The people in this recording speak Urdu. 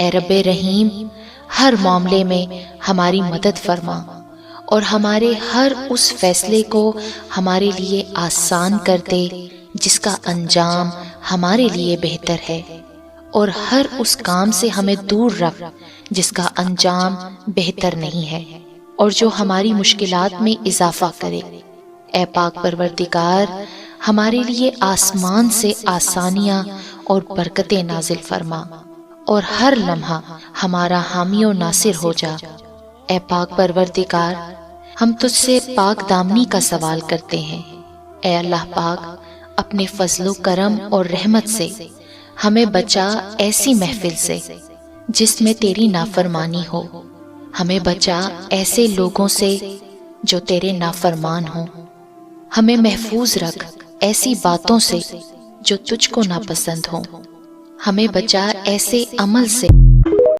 اے رب رحیم، ہر معاملے میں ہماری مدد فرما اور ہمارے ہر اس فیصلے کو ہمارے لیے آسان کر دے جس کا انجام ہمارے لیے بہتر ہے، اور ہر اس کام سے ہمیں دور رکھ جس کا انجام بہتر نہیں ہے اور جو ہماری مشکلات میں اضافہ کرے۔ اے پاک پروردگار، ہمارے لیے آسمان سے آسانیاں اور برکتیں نازل فرما اور ہر لمحہ ہمارا حامی و ناصر ہو جا۔ اے پاک پروردگار، ہم تجھ سے پاک دامنی کا سوال کرتے ہیں۔ اے اللہ پاک، اپنے فضل و کرم اور رحمت سے ہمیں بچا ایسی محفل سے جس میں تیری نافرمانی ہو، ہمیں بچا ایسے لوگوں سے جو تیرے نافرمان ہوں، ہمیں محفوظ رکھ ایسی باتوں سے جو تجھ کو ناپسند ہوں، ہمیں بچا ایسے عمل سے